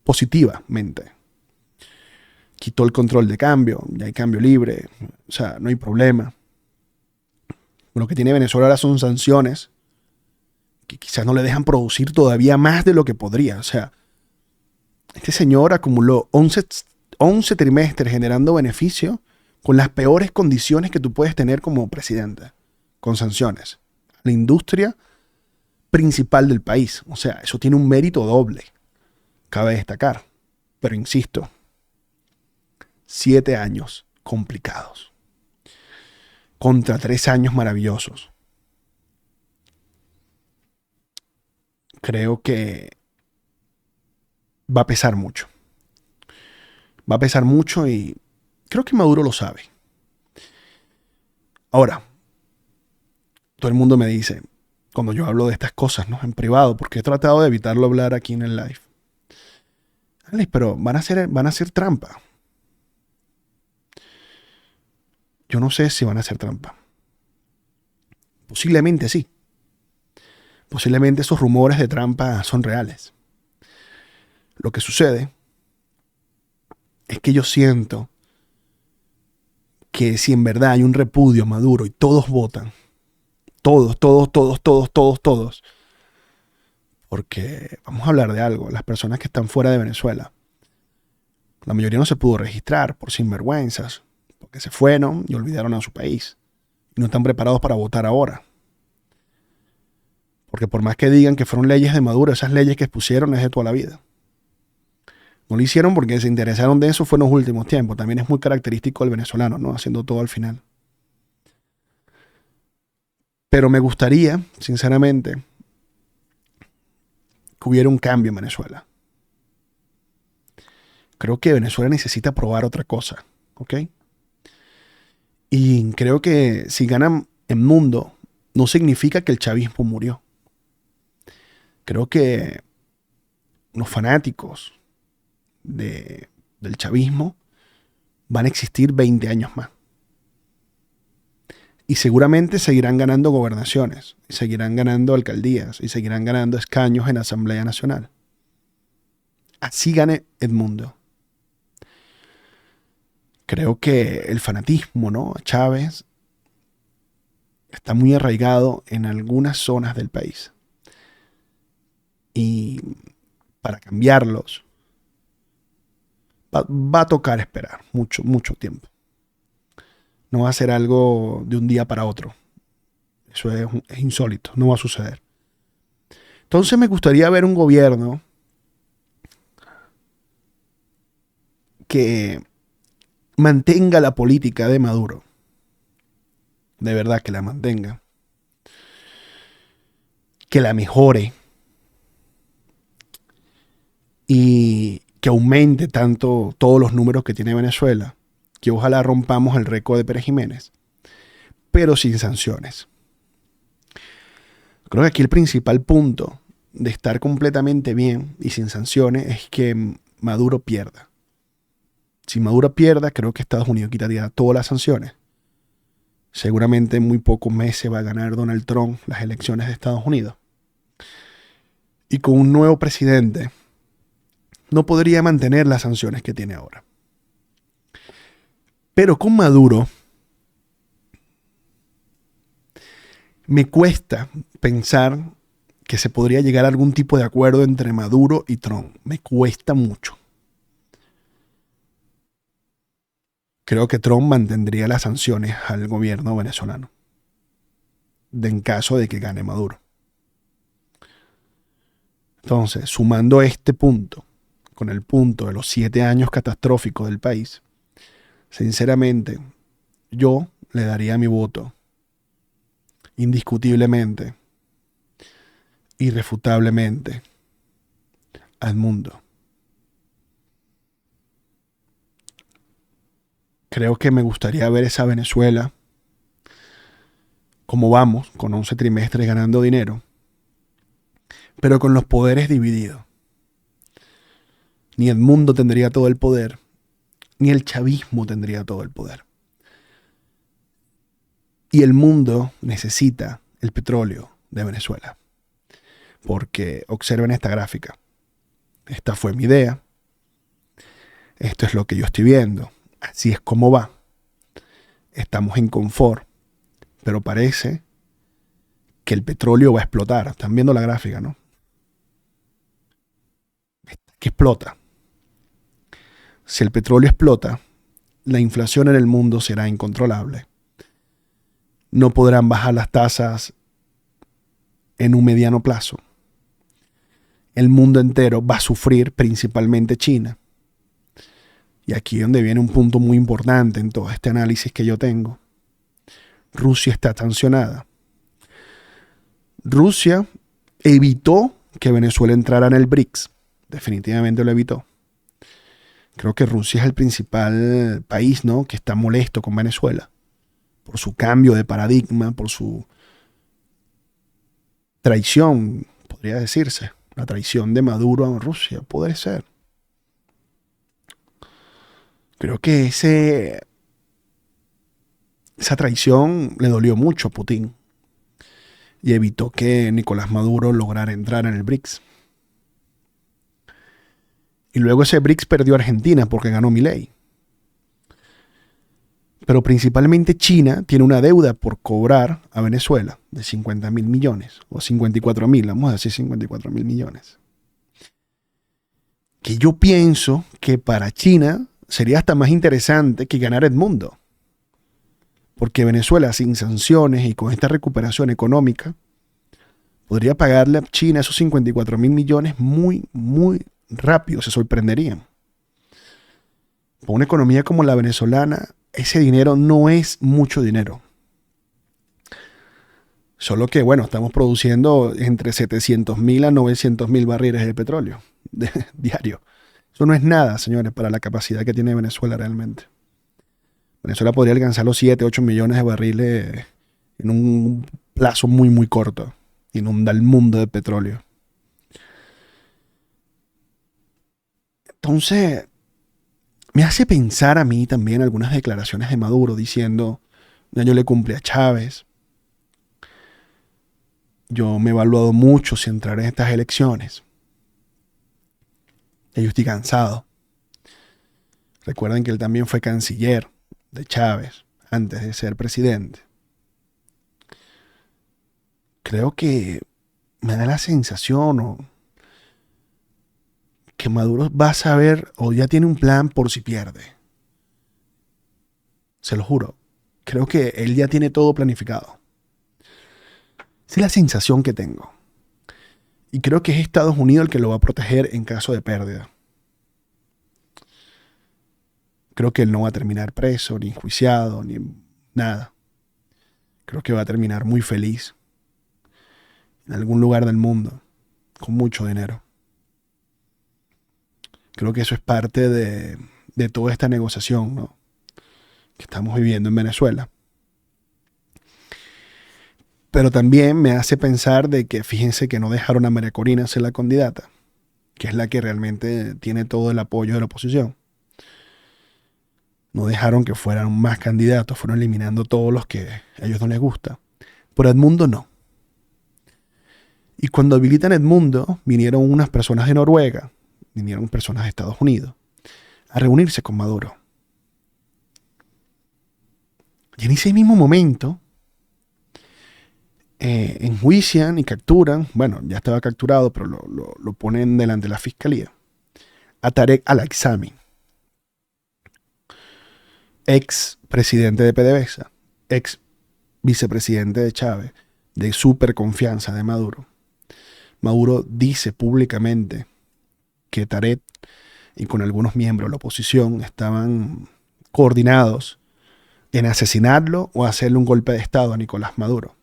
Positivamente. Quitó el control de cambio. Ya hay cambio libre. O sea, no hay problema. Lo que tiene Venezuela ahora son sanciones que quizás no le dejan producir todavía más de lo que podría. O sea, este señor acumuló 11 trimestres generando beneficio con las peores condiciones que tú puedes tener como presidente, con sanciones. La industria principal del país. O sea, eso tiene un mérito doble. Cabe destacar. Pero insisto, 7 años complicados contra 3 años maravillosos. Creo que va a pesar mucho. Va a pesar mucho y creo que Maduro lo sabe. Ahora, todo el mundo me dice, cuando yo hablo de estas cosas, ¿no? En privado, porque he tratado de evitarlo hablar aquí en el live. Alex, pero van a hacer trampa. Yo no sé si van a hacer trampa. Posiblemente sí. Posiblemente esos rumores de trampa son reales. Lo que sucede es que yo siento que si en verdad hay un repudio a Maduro y todos votan, todos, porque vamos a hablar de algo, las personas que están fuera de Venezuela, la mayoría no se pudo registrar por sinvergüenzas, porque se fueron y olvidaron a su país y no están preparados para votar ahora. Porque por más que digan que fueron leyes de Maduro, esas leyes que expusieron es de toda la vida. No lo hicieron porque se interesaron de eso fue en los últimos tiempos. También es muy característico del venezolano, ¿no? Haciendo todo al final. Pero me gustaría, sinceramente, que hubiera un cambio en Venezuela. Creo que Venezuela necesita probar otra cosa, ¿ok? Y creo que si ganan el mundo, no significa que el chavismo murió. Creo que los fanáticos del chavismo van a existir 20 años más. Y seguramente seguirán ganando gobernaciones, y seguirán ganando alcaldías, y seguirán ganando escaños en la Asamblea Nacional. Así gane Edmundo. Creo que el fanatismo, ¿no? Chávez está muy arraigado en algunas zonas del país. Y para cambiarlos va a tocar esperar mucho tiempo. No va a ser algo de un día para otro. Eso es insólito, no va a suceder. Entonces me gustaría ver un gobierno que mantenga la política de Maduro. De verdad que la mantenga. Que la mejore. Y que aumente tanto todos los números que tiene Venezuela. Que ojalá rompamos el récord de Pérez Jiménez. Pero sin sanciones. Creo que aquí el principal punto de estar completamente bien y sin sanciones es que Maduro pierda. Si Maduro pierda, creo que Estados Unidos quitaría todas las sanciones. Seguramente en muy pocos meses va a ganar Donald Trump las elecciones de Estados Unidos. Y con un nuevo presidente no podría mantener las sanciones que tiene ahora. Pero con Maduro me cuesta pensar que se podría llegar a algún tipo de acuerdo entre Maduro y Trump. Me cuesta mucho. Creo que Trump mantendría las sanciones al gobierno venezolano en caso de que gane Maduro. Entonces, sumando este punto, con el punto de los 7 años catastróficos del país, sinceramente, yo le daría mi voto indiscutiblemente, irrefutablemente, al mundo. Creo que me gustaría ver esa Venezuela como vamos, con 11 trimestres ganando dinero, pero con los poderes divididos. Ni el mundo tendría todo el poder, ni el chavismo tendría todo el poder. Y el mundo necesita el petróleo de Venezuela. Porque observen esta gráfica. Esta fue mi idea. Esto es lo que yo estoy viendo. Así es como va. Estamos en confort. Pero parece que el petróleo va a explotar. Están viendo la gráfica, ¿no? Que explota. Si el petróleo explota, la inflación en el mundo será incontrolable. No podrán bajar las tasas en un mediano plazo. El mundo entero va a sufrir, principalmente China. Y aquí es donde viene un punto muy importante en todo este análisis que yo tengo. Rusia está sancionada. Rusia evitó que Venezuela entrara en el BRICS. Definitivamente lo evitó. Creo que Rusia es el principal país, ¿no?, que está molesto con Venezuela por su cambio de paradigma, por su traición, podría decirse. La traición de Maduro a Rusia, puede ser. Creo que esa traición le dolió mucho a Putin y evitó que Nicolás Maduro lograra entrar en el BRICS. Y luego ese BRICS perdió a Argentina porque ganó Milei. Pero principalmente China tiene una deuda por cobrar a Venezuela de 50.000 millones, o 54.000, vamos a decir 54.000 millones. Que yo pienso que para China sería hasta más interesante que ganar el mundo. Porque Venezuela, sin sanciones y con esta recuperación económica, podría pagarle a China esos 54.000 millones muy, muy rápido, se sorprenderían. Para una economía como la venezolana, ese dinero no es mucho dinero. Solo que, bueno, estamos produciendo entre 700.000 a 900.000 barriles de petróleo diario. Eso no es nada, señores, para la capacidad que tiene Venezuela realmente. Venezuela podría alcanzar los 7, 8 millones de barriles en un plazo muy, muy corto. Inunda el mundo de petróleo. Entonces, me hace pensar a mí también algunas declaraciones de Maduro diciendo, ya yo le cumplí a Chávez, yo me he evaluado mucho si entrar en estas elecciones. Ya yo estoy cansado. Recuerden que él también fue canciller de Chávez antes de ser presidente. Creo que me da la sensación que Maduro va a saber o ya tiene un plan por si pierde. Se lo juro. Creo que él ya tiene todo planificado. Esa es la sensación que tengo. Y creo que es Estados Unidos el que lo va a proteger en caso de pérdida. Creo que él no va a terminar preso, ni enjuiciado, ni nada. Creo que va a terminar muy feliz en algún lugar del mundo, con mucho dinero. Creo que eso es parte de toda esta negociación, ¿no?, que estamos viviendo en Venezuela. Pero también me hace pensar de que fíjense que no dejaron a María Corina ser la candidata, que es la que realmente tiene todo el apoyo de la oposición. No dejaron que fueran más candidatos, fueron eliminando todos los que a ellos no les gusta. Por Edmundo no. Y cuando habilitan Edmundo, vinieron unas personas de Noruega, vinieron personas de Estados Unidos, a reunirse con Maduro. Y en ese mismo momento, enjuician y capturan, bueno, ya estaba capturado, pero lo ponen delante de la fiscalía, a Tarek Al-Aissami, ex presidente de PDVSA, ex vicepresidente de Chávez, de súper confianza de Maduro. Maduro dice públicamente que Tarek y con algunos miembros de la oposición estaban coordinados en asesinarlo o hacerle un golpe de Estado a Nicolás Maduro.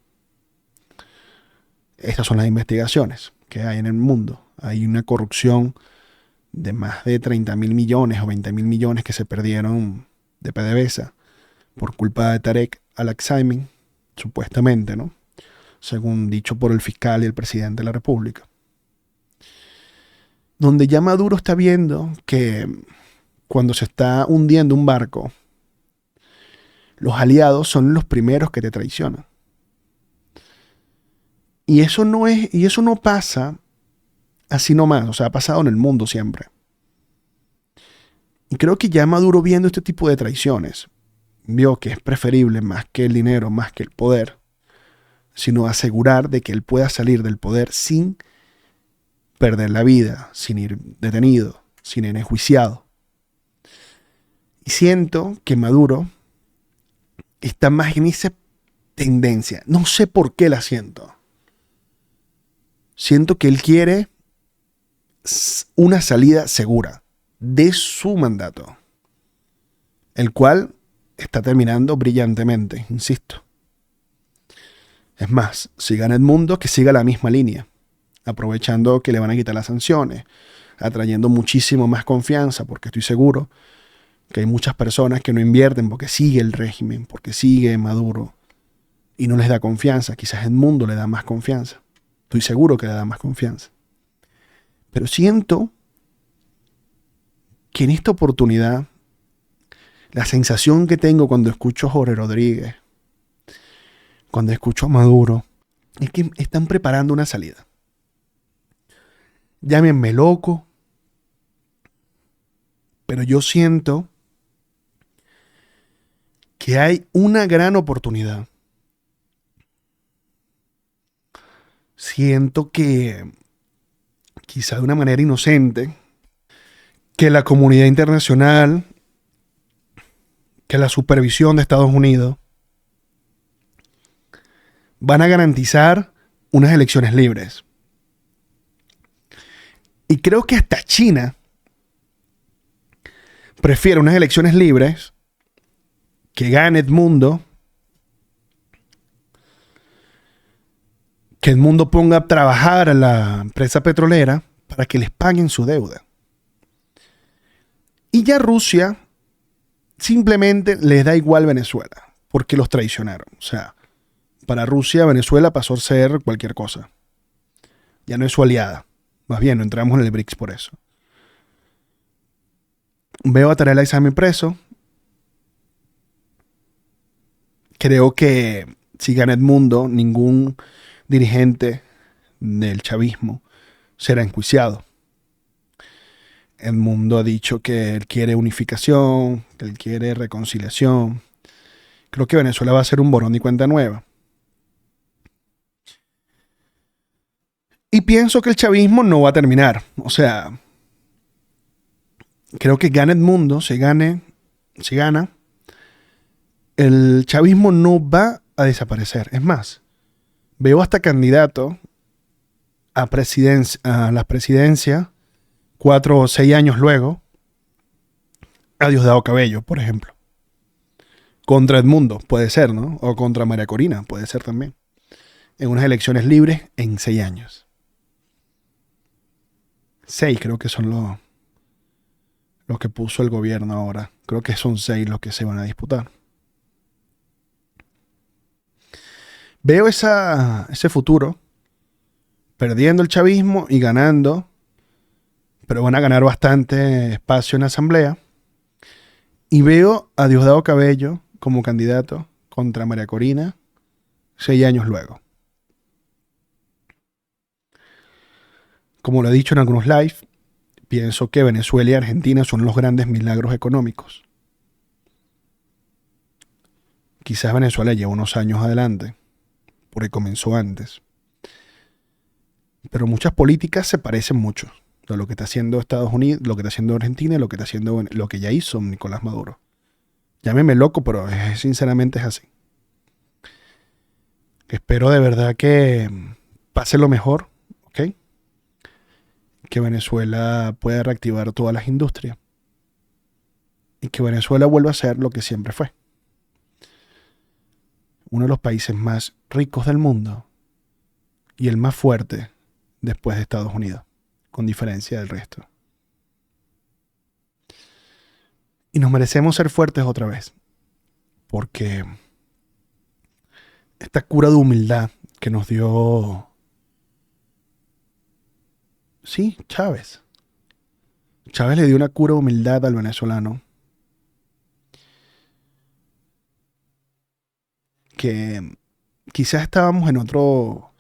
Estas son las investigaciones que hay en el mundo. Hay una corrupción de más de 30.000 millones o 20.000 millones que se perdieron de PDVSA por culpa de Tarek Al-Aksami, supuestamente, ¿no? Según dicho por el fiscal y el presidente de la República. Donde ya Maduro está viendo que cuando se está hundiendo un barco, los aliados son los primeros que te traicionan. Y eso no pasa así nomás, o sea, ha pasado en el mundo siempre. Y creo que ya Maduro, viendo este tipo de traiciones, vio que es preferible más que el dinero, más que el poder, sino asegurar de que él pueda salir del poder sin perder la vida, sin ir detenido, sin ir enjuiciado. Y siento que Maduro está más en esa tendencia. No sé por qué la siento. Siento que él quiere una salida segura de su mandato, el cual está terminando brillantemente, insisto. Es más, si gana Edmundo, que siga la misma línea, aprovechando que le van a quitar las sanciones, atrayendo muchísimo más confianza, porque estoy seguro que hay muchas personas que no invierten porque sigue el régimen, porque sigue Maduro, y no les da confianza. Quizás Edmundo le da más confianza. Estoy seguro que le da más confianza. Pero siento que en esta oportunidad, la sensación que tengo cuando escucho a Jorge Rodríguez, cuando escucho a Maduro, es que están preparando una salida. Llámenme loco, pero yo siento que hay una gran oportunidad. Siento que, quizá de una manera inocente, que la comunidad internacional, que la supervisión de Estados Unidos van a garantizar unas elecciones libres. Y creo que hasta China prefiere unas elecciones libres, que gane Edmundo, que Edmundo ponga a trabajar a la empresa petrolera para que les paguen su deuda. Y ya Rusia simplemente les da igual Venezuela, porque los traicionaron. O sea, para Rusia, Venezuela pasó a ser cualquier cosa. Ya no es su aliada. Más bien, no entramos en el BRICS por eso. Veo a Tarek Al-Aksami preso. Creo que si gana Edmundo, ningún dirigente del chavismo será enjuiciado. Edmundo ha dicho que él quiere unificación, que él quiere reconciliación. Creo que Venezuela va a ser un borrón y cuenta nueva. Y pienso que el chavismo no va a terminar. O sea, creo que gane Edmundo, si gana, el chavismo no va a desaparecer. Es más, veo hasta candidato a la presidencia 4 o 6 años luego a Diosdado Cabello, por ejemplo. Contra Edmundo, puede ser, ¿no? O contra María Corina, puede ser también. En unas elecciones libres en 6 años. 6 creo que son los que puso el gobierno ahora. Creo que son 6 los que se van a disputar. Veo ese futuro perdiendo el chavismo y ganando, pero van a ganar bastante espacio en la asamblea. Y veo a Diosdado Cabello como candidato contra María Corina 6 años luego. Como lo he dicho en algunos live, pienso que Venezuela y Argentina son los grandes milagros económicos. Quizás Venezuela lleva unos años adelante, porque comenzó antes. Pero muchas políticas se parecen mucho de lo que está haciendo Estados Unidos, lo que está haciendo Argentina y lo que ya hizo Nicolás Maduro. Llámeme loco, pero sinceramente es así. Espero de verdad que pase lo mejor, ¿ok? que Venezuela pueda reactivar todas las industrias y que Venezuela vuelva a ser lo que siempre fue. Uno de los países más ricos del mundo y el más fuerte después de Estados Unidos, con diferencia del resto. Y nos merecemos ser fuertes otra vez, porque esta cura de humildad que nos dio, sí, Chávez. Chávez le dio una cura de humildad al venezolano que quizás estábamos en otro,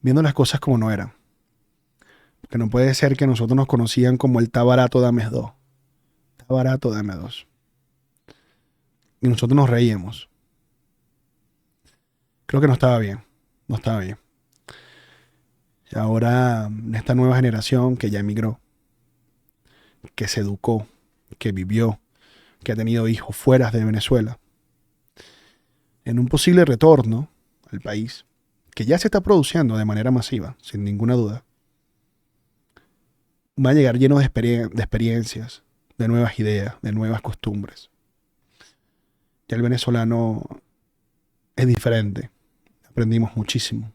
viendo las cosas como no eran. Que no puede ser que nosotros nos conocían como el está barato, dame dos. Está barato, dame dos. Y nosotros nos reíamos. Creo que no estaba bien. No estaba bien. Y ahora, en esta nueva generación que ya emigró, que se educó, que vivió, que ha tenido hijos fuera de Venezuela, en un posible retorno al país, que ya se está produciendo de manera masiva, sin ninguna duda, va a llegar lleno de experiencias, de nuevas ideas, de nuevas costumbres. Ya el venezolano es diferente. Aprendimos muchísimo.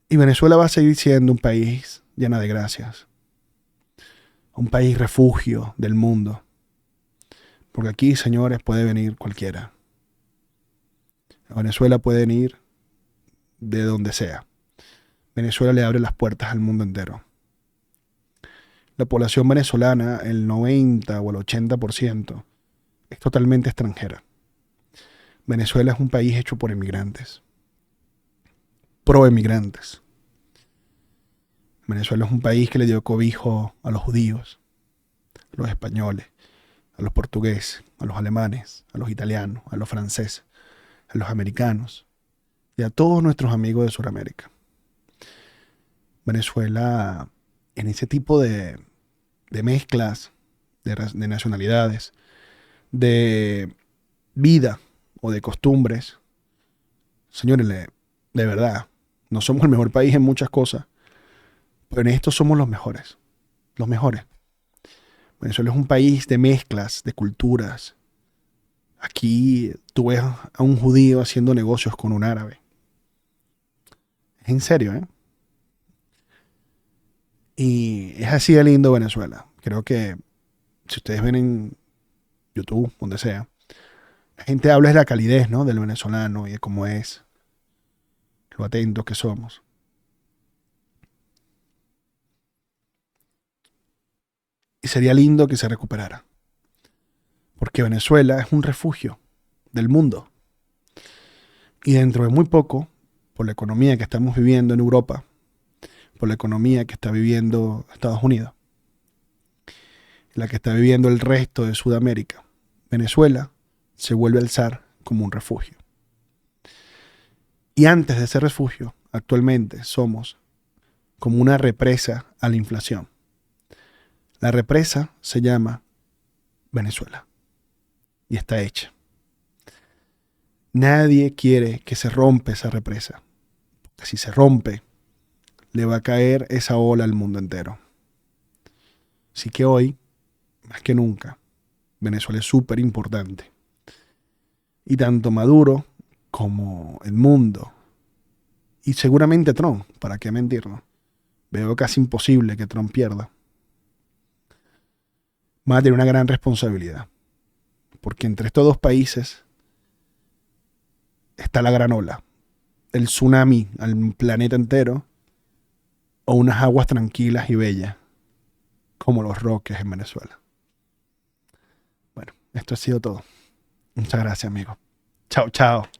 Y Venezuela va a seguir siendo un país lleno de gracias. Un país refugio del mundo. Porque aquí, señores, puede venir cualquiera. A Venezuela pueden ir de donde sea. Venezuela le abre las puertas al mundo entero. La población venezolana, el 90 o el 80%, es totalmente extranjera. Venezuela es un país hecho por emigrantes. Pro-emigrantes. Venezuela es un país que le dio cobijo a los judíos, a los españoles, a los portugueses, a los alemanes, a los italianos, a los franceses, a los americanos y a todos nuestros amigos de Sudamérica. Venezuela, en ese tipo de mezclas, de nacionalidades, de vida o de costumbres, señores, de verdad, no somos el mejor país en muchas cosas, pero en esto somos los mejores. Los mejores. Venezuela es un país de mezclas, de culturas. Aquí tú ves a un judío haciendo negocios con un árabe. Es en serio, ¿eh? Y es así de lindo Venezuela. Creo que si ustedes ven en YouTube, donde sea, la gente habla de la calidez, ¿no? Del venezolano y de cómo es, lo atentos que somos. Y sería lindo que se recuperara. Porque Venezuela es un refugio del mundo. Y dentro de muy poco, por la economía que estamos viviendo en Europa, por la economía que está viviendo Estados Unidos, la que está viviendo el resto de Sudamérica, Venezuela se vuelve a alzar como un refugio. Y antes de ese refugio, actualmente somos como una represa a la inflación. La represa se llama Venezuela y está hecha. Nadie quiere que se rompa esa represa. Porque si se rompe, le va a caer esa ola al mundo entero. Así que hoy, más que nunca, Venezuela es súper importante. Y tanto Maduro como el mundo, y seguramente Trump, ¿para qué mentirnos? Veo casi imposible que Trump pierda. Va a tener una gran responsabilidad. Porque entre estos dos países está la gran ola. El tsunami al planeta entero o unas aguas tranquilas y bellas como los Roques en Venezuela. Bueno, esto ha sido todo. Muchas gracias, amigo. Chao, chao.